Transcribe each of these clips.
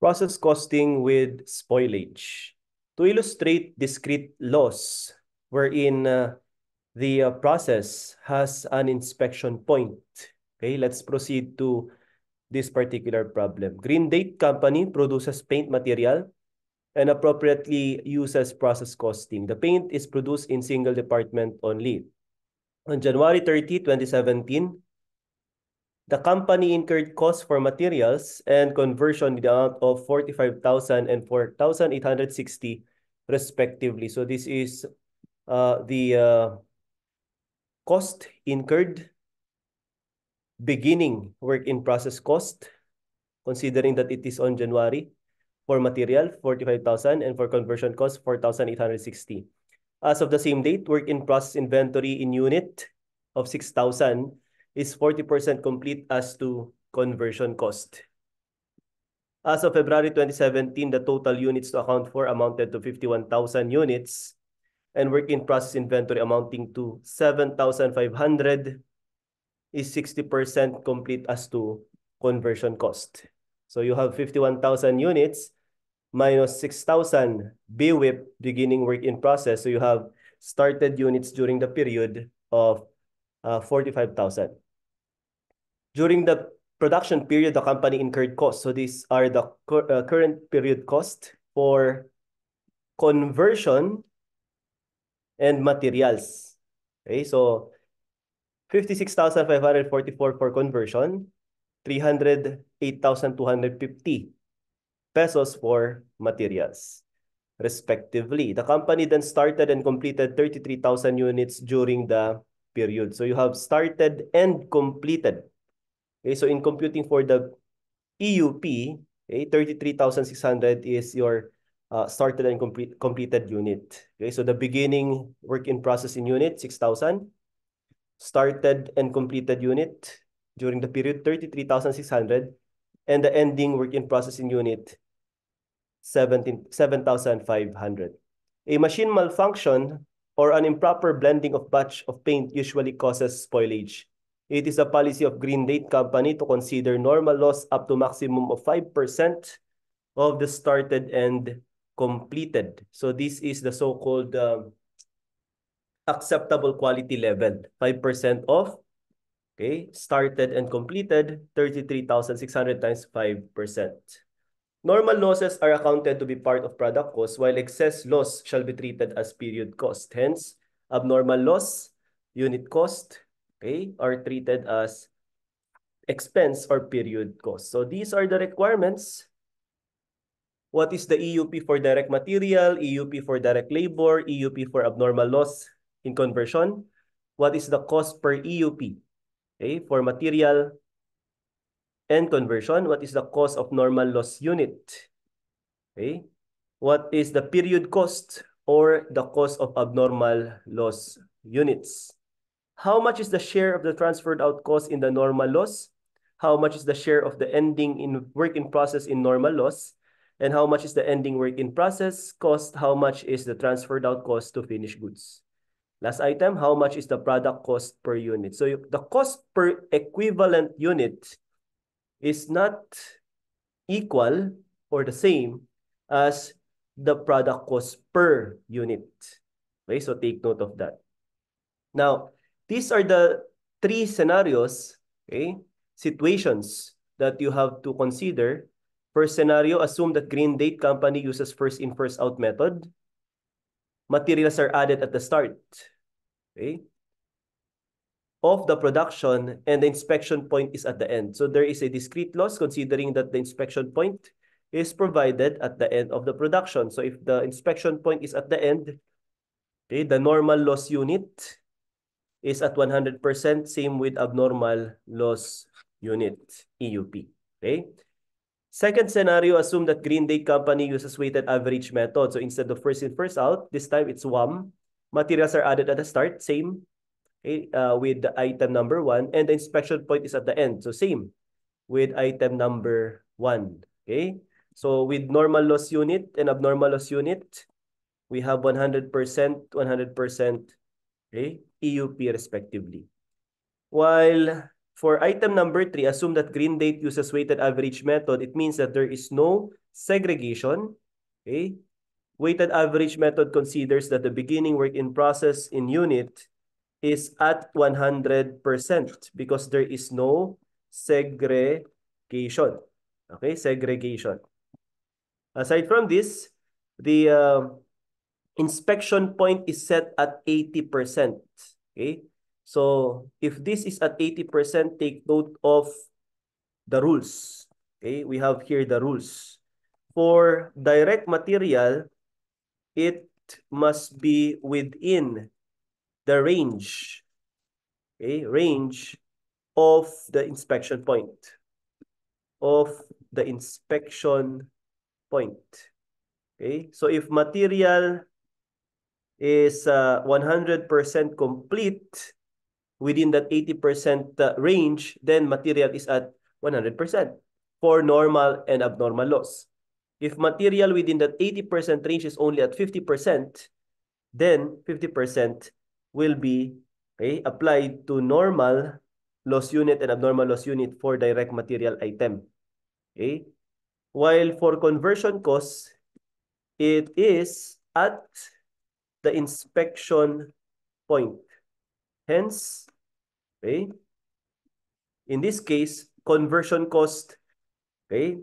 Process costing with spoilage. To illustrate discrete loss wherein the process has an inspection point. Okay, let's proceed to this particular problem. Green Date Company produces paint material and appropriately uses process costing. The paint is produced in single department only. On January 30, 2017, the company incurred costs for materials and conversion in the amount of 45,000 and 4,860 respectively. So this is the cost incurred beginning work in process cost, considering that it is on January. For material, 45,000, and for conversion cost, 4,860. As of the same date, work in process inventory in unit of 6,000 is 40% complete as to conversion cost. As of February 2017, the total units to account for amounted to 51,000 units, and work in process inventory amounting to 7,500 is 60% complete as to conversion cost. So you have 51,000 units minus 6,000 BWIP beginning work in process. So you have started units during the period of 45,000. During the production period, the company incurred costs. So these are the current period cost for conversion and materials. Okay, so 56,544 for conversion, 308,250 pesos for materials, respectively. The company then started and completed 33,000 units during the period. So you have started and completed. Okay, so in computing for the EUP, okay, 33,600 is your started and completed unit. Okay, so the beginning work in process in unit, 6,000. Started and completed unit during the period, 33,600. And the ending work in process in unit, 7,500. A machine malfunction or an improper blending of batch of paint usually causes spoilage. It is a policy of Green Date Company to consider normal loss up to maximum of 5% of the started and completed. So this is the so-called acceptable quality level, 5% of, okay, started and completed, 33,600 times 5%. Normal losses are accounted to be part of product cost, while excess loss shall be treated as period cost. Hence, abnormal loss, unit cost, okay, are treated as expense or period cost. So these are the requirements. What is the EUP for direct material, EUP for direct labor, EUP for abnormal loss in conversion? What is the cost per EUP, okay, for material and conversion? What is the cost of normal loss unit? Okay. What is the period cost or the cost of abnormal loss units? How much is the share of the transferred out cost in the normal loss? How much is the share of the ending in work in process in normal loss? And how much is the ending work in process cost? How much is the transferred out cost to finished goods? Last item, how much is the product cost per unit? So the cost per equivalent unit is not equal or the same as the product cost per unit. Okay, so take note of that. Now, these are the three scenarios, okay, situations that you have to consider. First scenario, assume that Green Date Company uses first in, first out method. Materials are added at the start, okay, of the production, and the inspection point is at the end. So there is a discrete loss considering that the inspection point is provided at the end of the production. So if the inspection point is at the end, okay, the normal loss unit is at 100%, same with abnormal loss unit, EUP. Okay. Second scenario, assume that Green Date Company uses weighted average method. So instead of first in, first out, this time it's WAM. Materials are added at the start, same, okay, with the item number 1, and the inspection point is at the end. So same with item number 1. Okay. So with normal loss unit and abnormal loss unit, we have 100%, 100%, okay, EUP respectively. While For item number 3, assume that green date uses weighted average method. It means that there is no segregation. Okay? Weighted average method considers that the beginning work in process in unit is at 100% because there is no segregation. Okay? Segregation. Aside from this, the inspection point is set at 80%. Okay? So if this is at 80%, take note of the rules. Okay? We have here the rules. For direct material, it must be within the range. Okay? Range of the inspection point. Of the inspection point. Okay? So if material is 100% complete within that 80% range, then material is at 100% for normal and abnormal loss. If material within that 80% range is only at 50%, then 50% will be applied to normal loss unit and abnormal loss unit for direct material item. Okay? While for conversion costs, it is at the inspection point. Hence, okay, in this case, conversion cost, okay,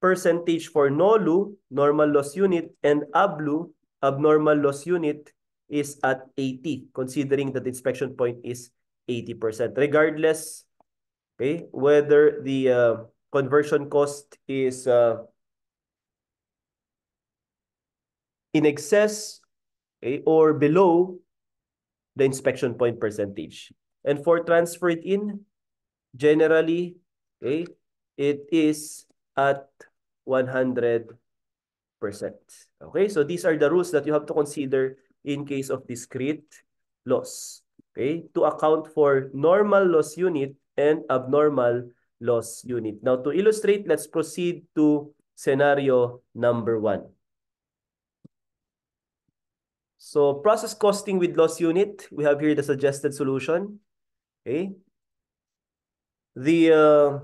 percentage for NOLU, normal loss unit, and ABLU, abnormal loss unit, is at 80, considering that the inspection point is 80%. Regardless, okay, whether the conversion cost is in excess, okay, or below the inspection point percentage. And for transferred in, generally, okay, it is at 100%. Okay, so these are the rules that you have to consider in case of discrete loss. Okay, to account for normal loss unit and abnormal loss unit. Now, to illustrate, let's proceed to scenario number 1. So, process costing with loss unit, we have here the suggested solution. Okay. The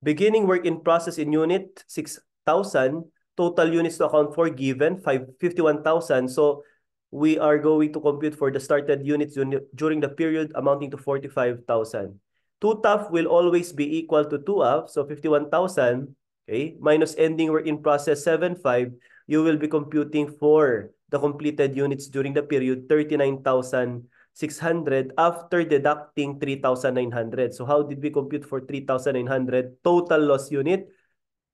beginning work in process in unit, 6,000. Total units to account for given, 51,000. So, we are going to compute for the started units during the period amounting to 45,000. 2TAF will always be equal to 2AF, so 51,000, okay, minus ending work in process 75, you will be computing for the completed units during the period 39,600 after deducting 3,900. So how did we compute for 3,900 total loss unit?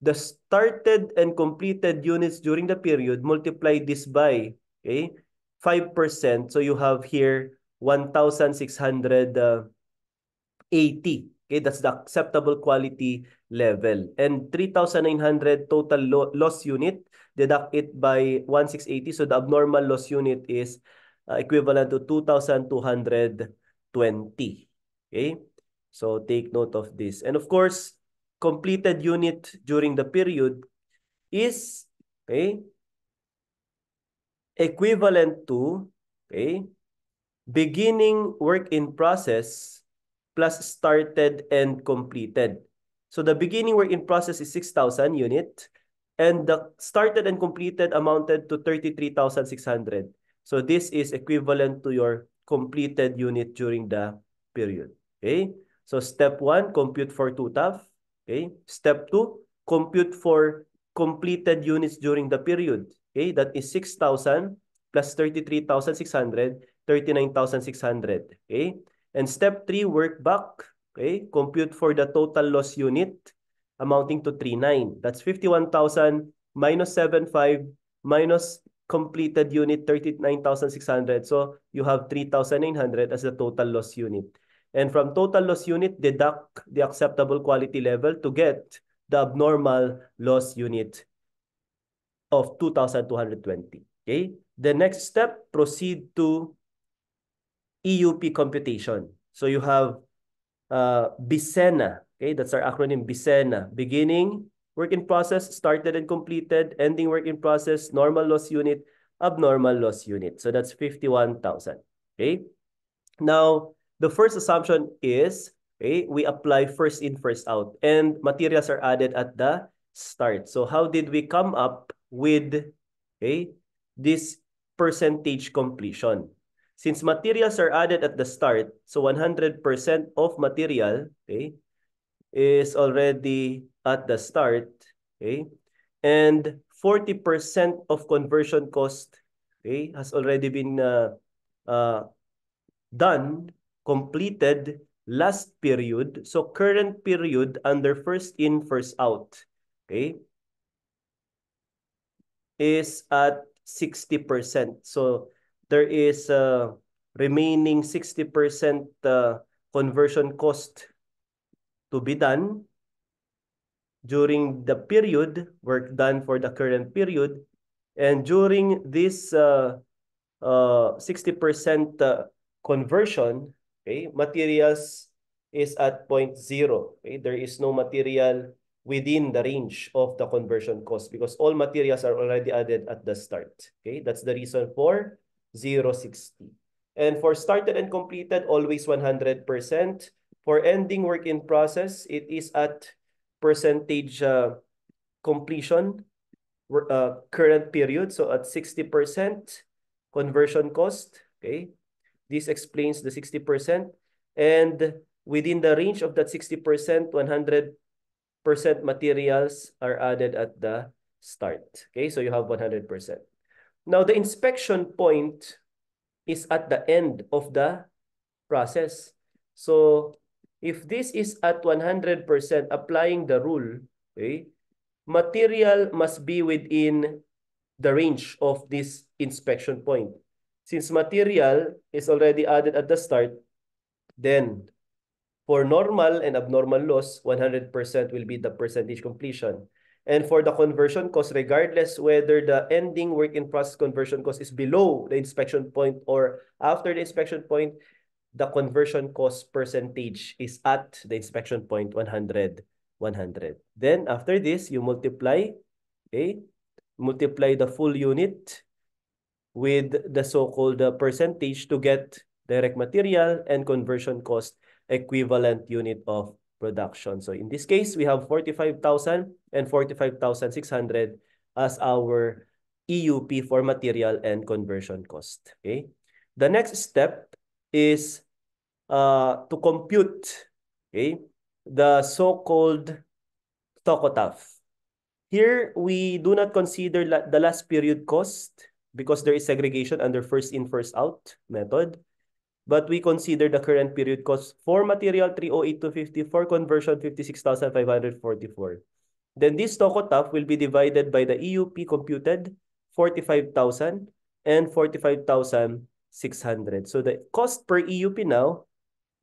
The started and completed units during the period, multiply this by 5%. So you have here 1,680. Okay, that's the acceptable quality level. And 3,900 total loss unit, deduct it by 1,680. So the abnormal loss unit is equivalent to 2,220. Okay, so take note of this. And of course, completed unit during the period is equivalent to beginning work in process plus started and completed. So the beginning work in process is 6,000 unit and the started and completed amounted to 33,600. So this is equivalent to your completed unit during the period. Okay? So step 1, compute for 2TAF. Okay? Step 2, compute for completed units during the period. Okay? That is 6,000 plus 33,600, 39,600. Okay? And step 3, work back. Okay? Compute for the total loss unit amounting to 39. That's 51,000 minus 75 minus completed unit 39,600. So you have 3,900 as the total loss unit. And from total loss unit, deduct the acceptable quality level to get the abnormal loss unit of 2,220. Okay? The next step, proceed to EUP computation. So you have BICENA. Okay, that's our acronym, BICENA. Beginning work in process, started and completed, ending work in process, normal loss unit, abnormal loss unit. So that's 51,000. Okay. Now, the first assumption is, okay, we apply first in, first out, and materials are added at the start. So how did we come up with, okay, this percentage completion? Since materials are added at the start, so 100% of material, okay, is already at the start, okay, and 40% of conversion cost, okay, has already been done, completed last period. So current period under first in, first out, okay, is at 60%. So there is remaining 60% conversion cost to be done during the period, work done for the current period. And during this 60% conversion, okay, materials is at 0.0. Okay, there is no material within the range of the conversion cost because all materials are already added at the start. Okay, that's the reason for 0.60. And for started and completed, always 100%. For ending work in process, it is at percentage completion current period. So at 60% conversion cost, okay, this explains the 60%. And within the range of that 60%, 100% materials are added at the start. Okay, so you have 100%. Now, the inspection point is at the end of the process. So if this is at 100%, applying the rule, okay, material must be within the range of this inspection point. Since material is already added at the start, then for normal and abnormal loss, 100% will be the percentage completion. And for the conversion cost, regardless whether the ending work in process conversion cost is below the inspection point or after the inspection point, the conversion cost percentage is at the inspection point 100. Then after this, you multiply, okay? Multiply the full unit with the so-called percentage to get direct material and conversion cost equivalent unit of production. So in this case, we have 45,000 and 45,600 as our EUP for material and conversion cost. Okay. The next step is to compute, okay, the so-called TOCOTAF. Here, we do not consider the last period cost because there is segregation under first in, first out method. But we consider the current period cost for material 308,250, for conversion 56,544. Then this TOCOTAF will be divided by the EUP computed 45,000 and 45,600. So the cost per EUP now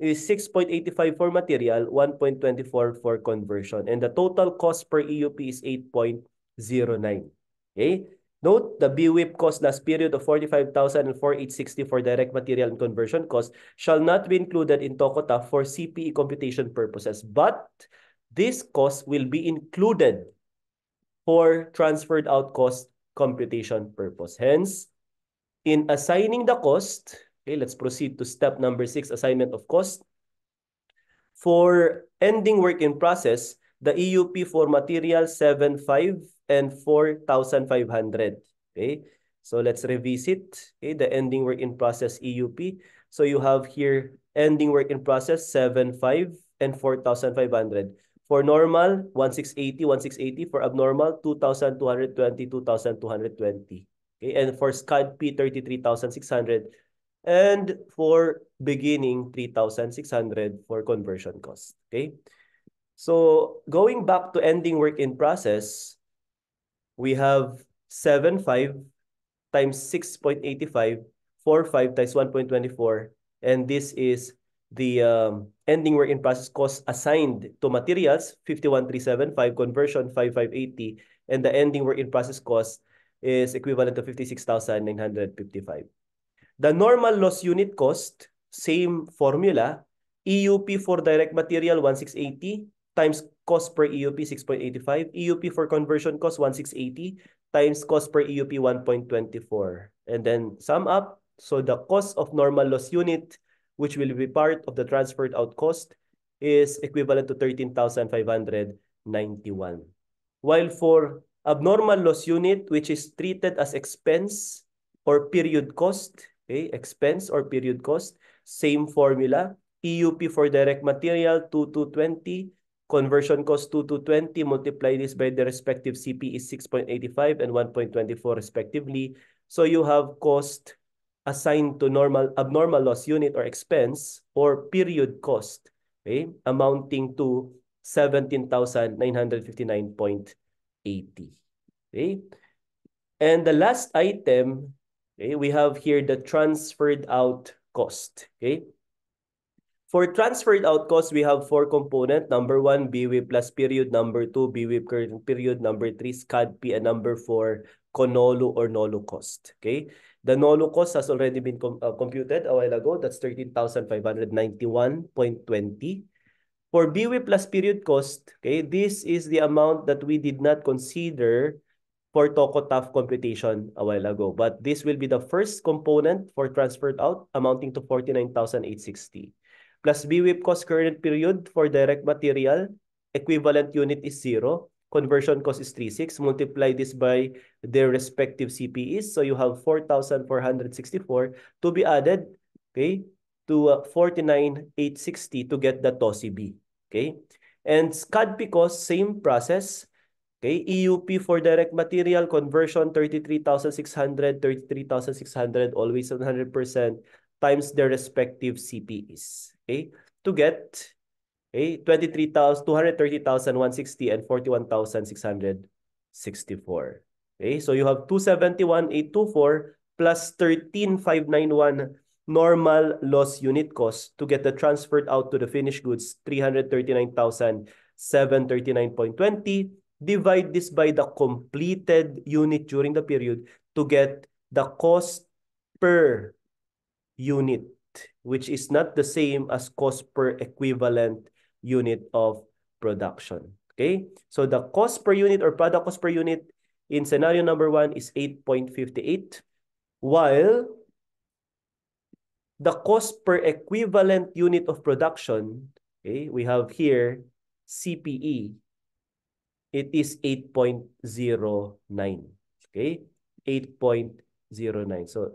is 6.85 for material, 1.24 for conversion. And the total cost per EUP is 8.09. Okay? Note, the BWIP cost last period of 45,000 and 4,860 for direct material and conversion cost shall not be included in TOCOTAF for CPE computation purposes. But this cost will be included for transferred out cost computation purpose. Hence, in assigning the cost, okay, let's proceed to step number 6, assignment of cost. For ending work in process, the EUP for material 7,500 and 4,500. Okay, so let's revisit, okay, the ending work in process EUP. So you have here ending work in process 7,500 and 4,500. For normal, 1,680, 1,680. For abnormal, 2,220, 2,220. Okay, and for SCAD-P, 33,600. And for beginning, 3,600 for conversion cost. Okay. So going back to ending work in process, we have 7,500 times 6.85, 4,500 times 1.24. And this is the ending work in process cost assigned to materials, 51,375, conversion 5,580, and the ending work in process cost is equivalent to 56,955. The normal loss unit cost, same formula, EUP for direct material 1,680 times cost per EUP 6.85, EUP for conversion cost 1,680 times cost per EUP 1.24. And then sum up, so the cost of normal loss unit which will be part of the transferred out cost, is equivalent to 13,591. While for abnormal loss unit, which is treated as expense or period cost, okay, expense or period cost, same formula. EUP for direct material, 2,220. Conversion cost 2,220. Multiply this by the respective CP is 6.85 and 1.24 respectively. So you have cost assigned to abnormal loss unit or expense or period cost, okay, amounting to 17,959.80. Okay. And the last item, okay, we have here the transferred out cost. Okay. For transferred out cost, we have 4 components. Number 1, BWIP plus period. Number 2, BWIP current period. Number 3, SCADP. And number 4, CONOLO or NOLO cost. Okay. The NOLO cost has already been computed a while ago. That's 13,591.20. For BWIP plus period cost, okay, this is the amount that we did not consider for TOCOTAF computation a while ago. But this will be the first component for transferred out, amounting to 49,860. Plus BWIP cost current period for direct material, equivalent unit is 0. Conversion cost is 36. Multiply this by their respective CPEs. So you have 4,464 to be added, okay, to 49,860 to get the TOSI-B. Okay. And SCADP cost, same process. Okay. EUP for direct material, conversion 33,600, 33,600, always 100% times their respective CPEs. Okay. To get 230,160 and 41,664. Okay. So you have 271,824 plus 13,591 normal loss unit cost to get the transferred out to the finished goods, 339,739.20. Divide this by the completed unit during the period to get the cost per unit, which is not the same as cost per equivalent unit of production. Okay? So the cost per unit or product cost per unit in scenario number 1 is 8.58, while the cost per equivalent unit of production, okay, we have here CPE, it is 8.09. Okay, 8.09. So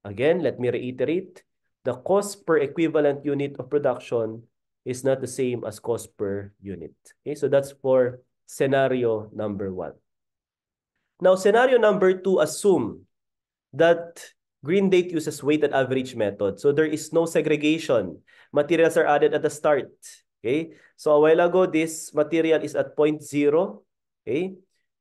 again, let me reiterate, the cost per equivalent unit of production is not the same as cost per unit. Okay, so that's for scenario number 1. Now, scenario number 2, assume that Green Date uses weighted average method. So there is no segregation. Materials are added at the start. Okay. So a while ago, this material is at 0.0. Okay.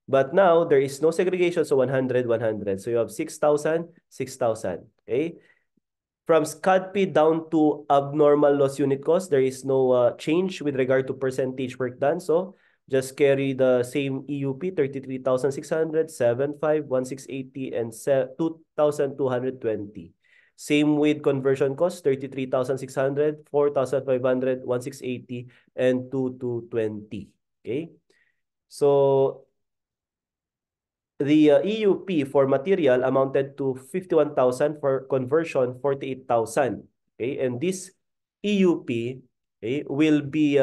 But now there is no segregation. So 100, 100. So you have 6,000, 6,000. Okay. From SCADP down to abnormal loss unit cost, there is no change with regard to percentage work done. So just carry the same EUP, 33,600, 75, 1,680, and 2,220. Same with conversion cost, 33,600, 4,500, 1,680, and 2,220. Okay? So the EUP for material amounted to 51,000, for conversion 48,000. Okay? And this EUP, okay, will be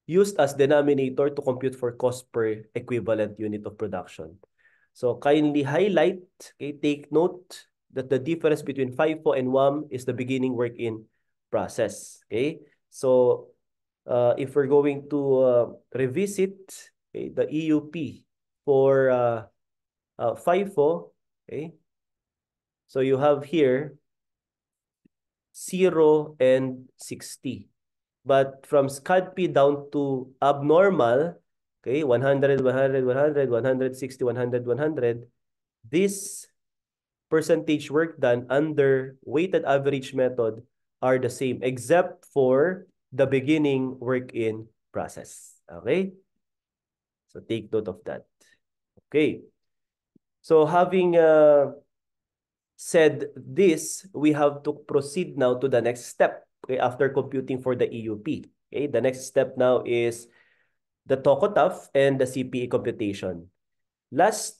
used as denominator to compute for cost per equivalent unit of production. So kindly highlight, okay, take note that the difference between FIFO and WAM is the beginning work in process. Okay, so if we're going to revisit, okay, the EUP for FIFO, okay, so you have here 0 and 60. But from SCADP down to abnormal, okay, 100, 100, 100, 160, 100, 100, this percentage work done under weighted average method are the same, except for the beginning work in process. Okay? So take note of that. Okay. So having said this, we have to proceed now to the next step. Okay, after computing for the EUP. Okay, the next step now is the TOCOTAF and the CPE computation. Last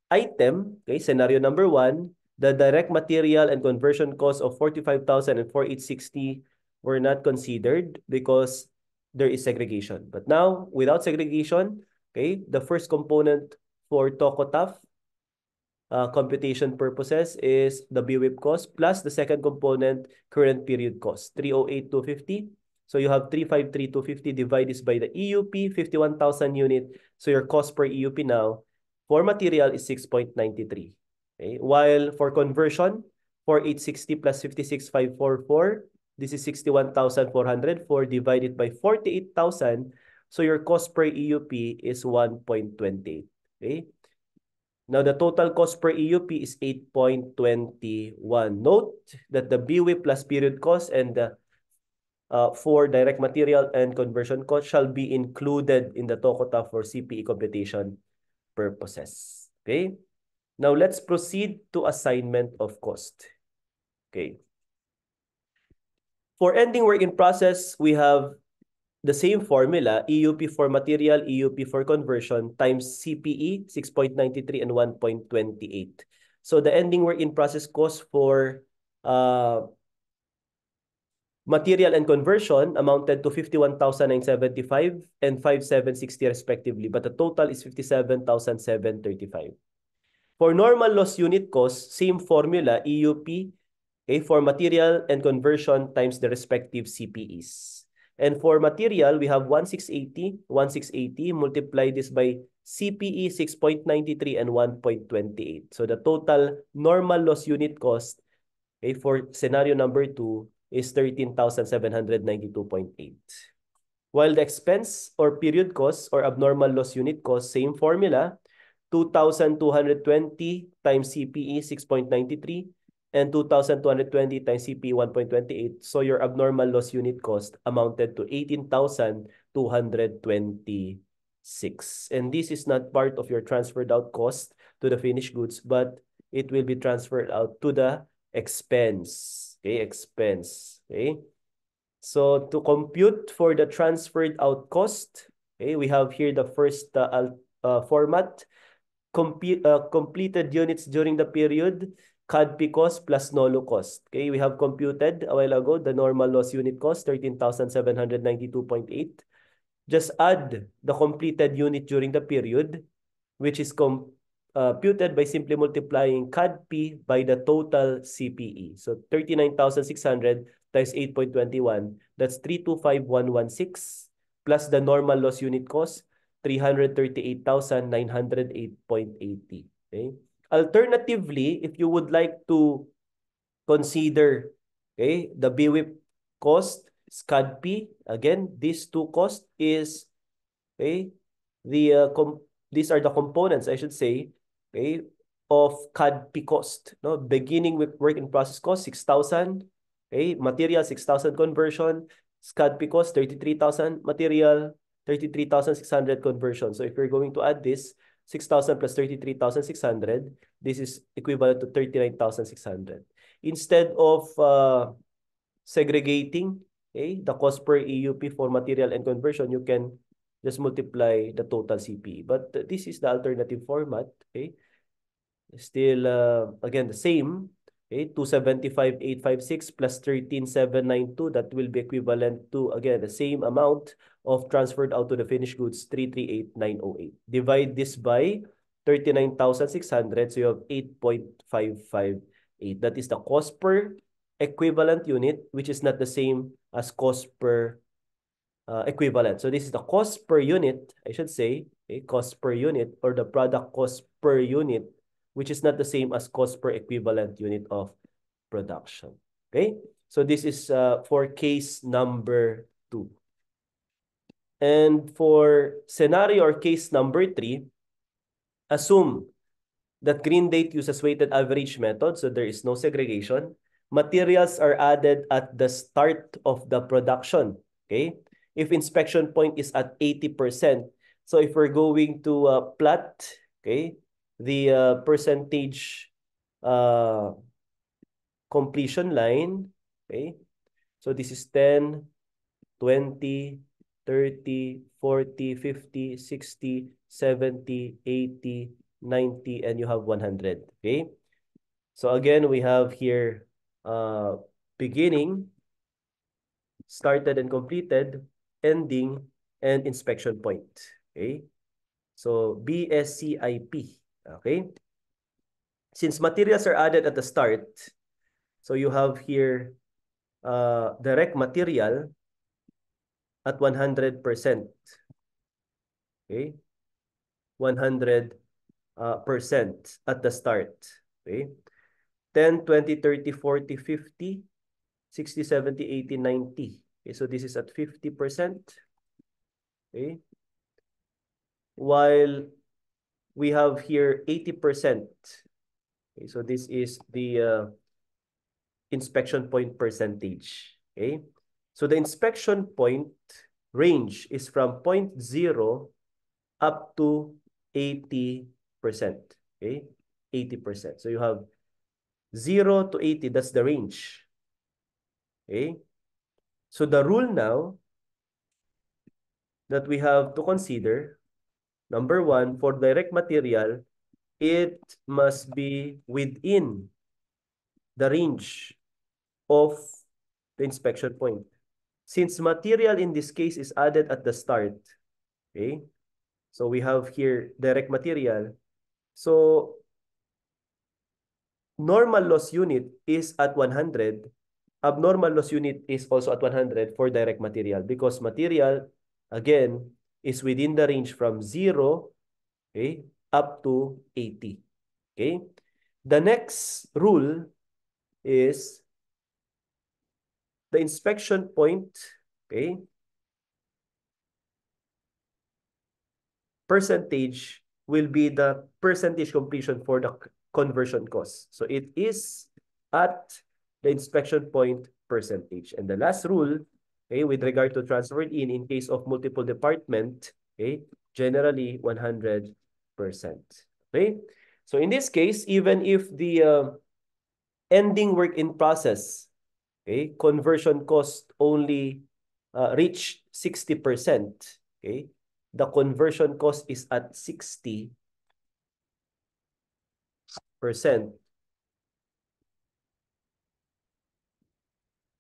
item, okay, scenario number 1, The direct material and conversion cost of 45,000 and 4,860 were not considered because there is segregation. But now, without segregation, okay, the first component for TOCOTAF computation purposes is the BWIP cost plus the second component, current period cost, 308,250. So you have 353,250 divided by the EUP, 51,000 unit. So your cost per EUP now for material is 6.93. Okay? While for conversion, 4,860 plus 56,544, this is 61,404 divided by 48,000. So your cost per EUP is 1.28. Okay? Now, the total cost per EUP is 8.21. Note that the BWIP plus period cost and the for direct material and conversion cost shall be included in the TOCOTA for CPE computation purposes. Okay? Now, let's proceed to assignment of cost. Okay. For ending work in process, we have the same formula, EUP for material, EUP for conversion, times CPE, 6.93 and 1.28. So the ending work in process cost for material and conversion amounted to 51,975 and 5,760 respectively, but the total is 57,735. For normal loss unit cost, same formula, EUP, okay, for material and conversion times the respective CPEs. And for material, we have 1,680, multiply this by CPE 6.93 and 1.28. So the total normal loss unit cost, okay, for scenario number 2 is 13,792.8. While the expense or period cost or abnormal loss unit cost, same formula, 2,220 times CPE 6.93 and 2,220 times CPE 1.28. So your abnormal loss unit cost amounted to 18,226. And this is not part of your transferred out cost to the finished goods, but it will be transferred out to the expense. Okay, expense. Okay. So to compute for the transferred out cost, okay, we have here the first format. Completed units during the period, CADP cost plus NOLO cost. Okay, we have computed a while ago the normal loss unit cost, 13,792.8. Just add the completed unit during the period, which is computed by simply multiplying CADP by the total CPE. So 39,600 times 8.21, that's 325,116 plus the normal loss unit cost, 338,908.80. Okay. Alternatively, if you would like to consider, okay, the BWIP cost, SCADP, again, these two costs is, okay, these are the components, I should say, okay, of CADP cost. No, beginning with work in process cost, 6,000. Okay, material, 6,000 conversion. SCADP cost, 33,000 material, 33,600 conversion. So if you're going to add this, 6,000 plus 33,600, this is equivalent to 39,600. Instead of segregating, okay, the cost per EUP for material and conversion, you can just multiply the total CPE. But this is the alternative format. Okay, still again the same. Okay, 275,856 plus 13,792. That will be equivalent to, again, the same amount of transferred out to the finished goods, 338,908. Divide this by 39,600. So you have 8.558. That is the cost per equivalent unit, which is not the same as cost per equivalent. So this is the cost per unit, I should say, okay, cost per unit, or the product cost per unit, which is not the same as cost per equivalent unit of production. Okay, so this is for case number 2. And for scenario or case number 3, assume that Green Date uses weighted average method, so there is no segregation. Materials are added at the start of the production. Okay, if inspection point is at 80%. So if we're going to plot, okay, the percentage completion line, okay, so this is 10, 20, 30, 40, 50, 60, 70, 80, 90, and you have 100. Okay, So again, we have here beginning, started and completed, ending, and inspection point. Okay? So BSCIP. Okay? Since materials are added at the start, so you have here direct material at 100%. Okay? 100% at the start. Okay? 10, 20, 30, 40, 50, 60, 70, 80, 90. Okay, so this is at 50%. Okay? While we have here 80%. Okay, so this is the inspection point percentage. Okay? So the inspection point range is from 0.0 up to 80%. Okay? 80%. So you have 0 to 80, that's the range. Okay? So the rule now that we have to consider, number one, for direct material, it must be within the range of the inspection point. Since material in this case is added at the start, okay? So we have here direct material. So normal loss unit is at 100. Abnormal loss unit is also at 100 for direct material because material, again, is within the range from 0, okay, up to 80. Okay? The next rule is the inspection point, okay, percentage will be the percentage completion for the conversion cost. So it is at the inspection point percentage. And the last rule, okay, with regard to transferred in case of multiple department, okay, generally 100%. Okay? So in this case, even if the ending work in process, okay, conversion cost only reach 60%, okay, the conversion cost is at 60%.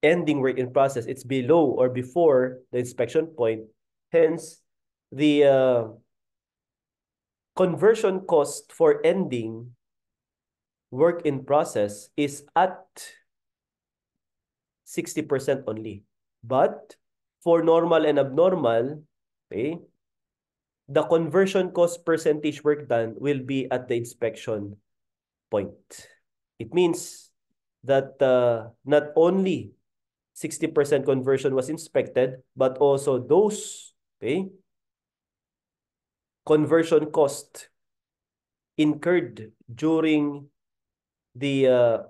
Ending work in process, it's below or before the inspection point. Hence, the conversion cost for ending work in process is at 60% only. But for normal and abnormal, okay, the conversion cost percentage work done will be at the inspection point. It means that not only 60% conversion was inspected, but also those, okay, conversion cost incurred during the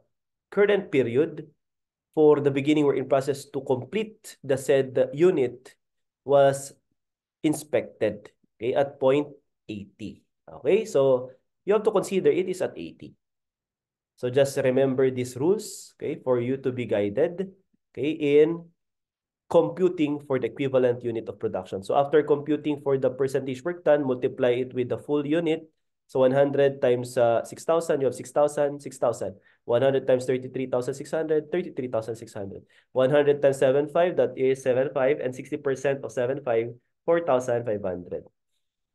current period for the beginning work in process to complete the said unit was inspected, okay, at 0.80. Okay, so you have to consider it is at 80. So just remember these rules, okay, for you to be guided, okay, in computing for the equivalent unit of production. So after computing for the percentage work done, multiply it with the full unit. So 100 times 6,000, you have 6,000, 6,000. 100 times 33,600, 33,600. 100 times 7.5, that is 7.5, and 60% of 7.5, 4,500.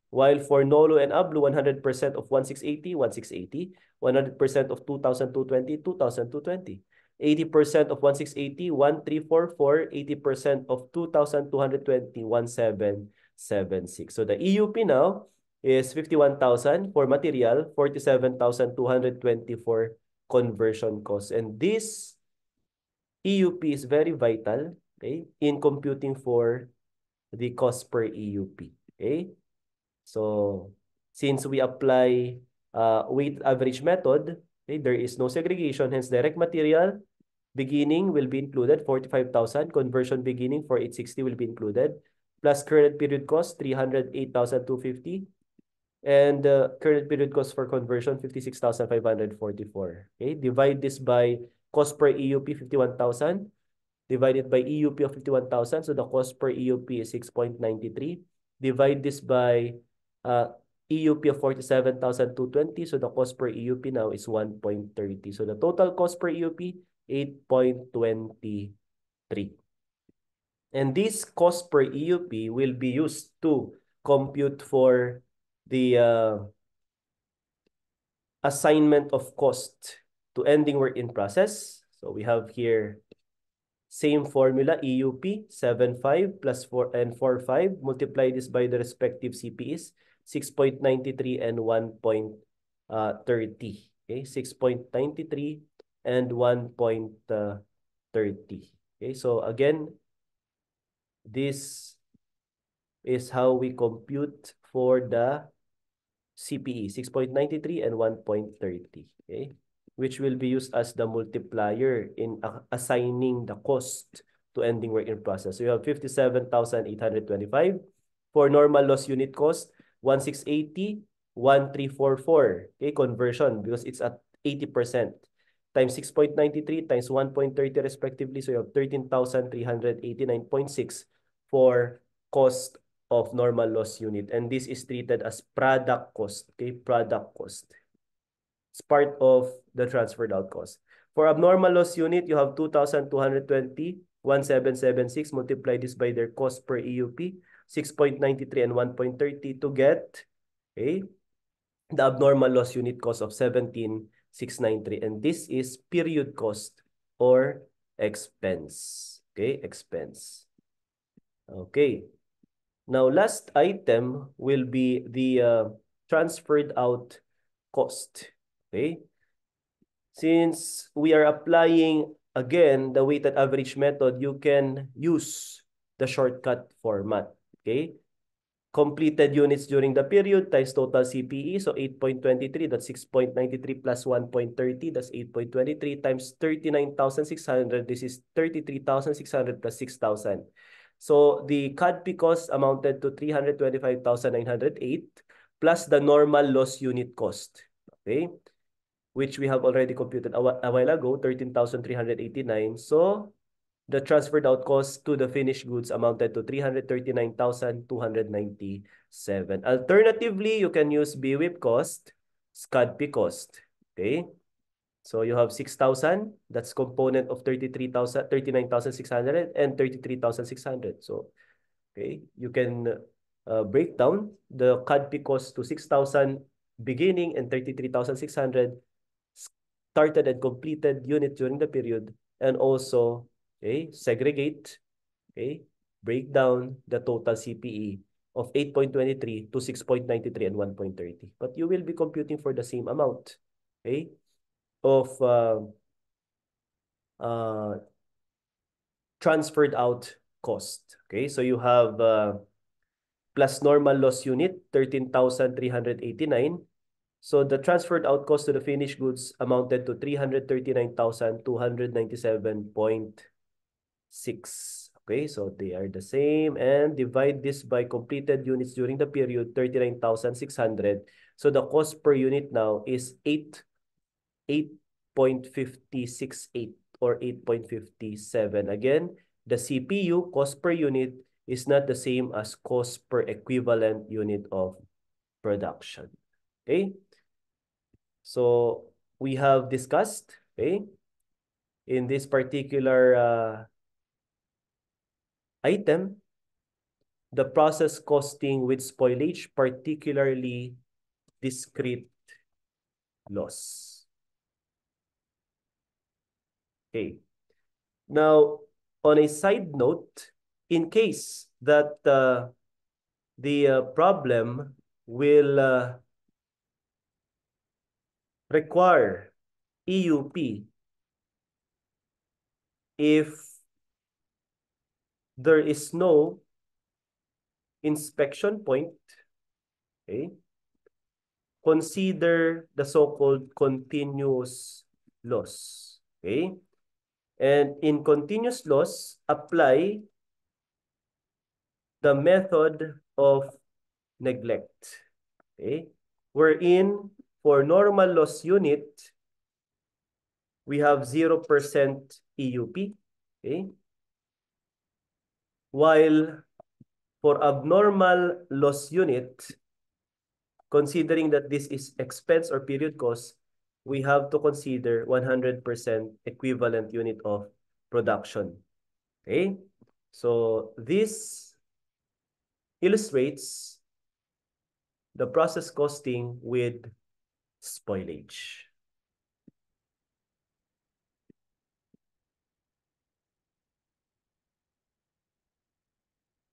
While for NOLO and ABLU, 100% of 1,680, 1,680. 100% of 2,220, 2,220. 80% of 1,680, 1,344. 80% of 2,220, 1,776. So the EUP now is 51,000 for material, 47,224 conversion costs. And this EUP is very vital, okay, in computing for the cost per EUP. Okay? So since we apply weight average method, okay, there is no segregation, hence direct material beginning will be included, 45,000. Conversion beginning for 860 will be included. Plus current period cost, 308,250. And current period cost for conversion, 56,544. Okay, divide this by cost per EUP, 51,000. Divide it by EUP of 51,000. So the cost per EUP is 6.93. Divide this by EUP of 47,220. So the cost per EUP now is 1.30. So the total cost per EUP, 8.23. And this cost per EUP will be used to compute for the assignment of cost to ending work in process. So we have here same formula, EUP 7.5 plus 4 and 4.5. Multiply this by the respective CPEs, 6.93 and 1.30. Okay, 6.93 and 1.30. Okay, so again, this is how we compute for the CPE, 6.93 and 1.30. Okay, which will be used as the multiplier in assigning the cost to ending work in process. So you have 57,825 for normal loss unit cost, 1,680, 1,344. Okay, conversion because it's at 80% times 6.93 times 1.30 respectively. So you have 13,389.6 for cost of normal loss unit. And this is treated as product cost. Okay, product cost. It's part of the transferred out cost. For abnormal loss unit, you have 2,220, 1,776. Multiply this by their cost per EUP, 6.93 and 1.30 to get, okay, the abnormal loss unit cost of 17,693. And this is period cost or expense. Okay, expense. Okay. Now, last item will be the transferred out cost. Okay. Since we are applying, again, the weighted average method, you can use the shortcut format. Okay. Completed units during the period times total CPE. So 8.23, that's 6.93 plus 1.30, that's 8.23 times 39,600. This is 33,600 plus 6,000. So the CADP cost amounted to 325,908 plus the normal loss unit cost. Okay, which we have already computed a while ago, 13,389. So the transferred out cost to the finished goods amounted to 339,297. Alternatively, you can use BWIP cost, SCADP cost. Okay. So you have 6,000. That's component of 39,600 and 33,600. So, okay, you can break down the CADP cost to 6,000 beginning and 33,600 started and completed unit during the period, and also, okay, segregate, okay, break down the total CPE of 8.23 to 6.93 and 1.30. But you will be computing for the same amount, okay, of transferred out cost. Okay, so you have plus normal loss unit, 13,389. So the transferred out cost to the finished goods amounted to 339,297.6. Okay, so they are the same. And divide this by completed units during the period, 39,600. So the cost per unit now is 8.568 or 8.57. Again, the CPU cost per unit is not the same as cost per equivalent unit of production. Okay? So we have discussed, okay, in this particular item, the process costing with spoilage, particularly discrete loss. Okay. Now, on a side note, in case that the problem will require EUP if there is no inspection point, okay, consider the so-called continuous loss. Okay? And in continuous loss, apply the method of neglect. Okay? Wherein for normal loss unit, we have 0% EUP. Okay? While for abnormal loss unit, considering that this is expense or period cost, we have to consider 100% equivalent unit of production. Okay? So this illustrates the process costing with spoilage.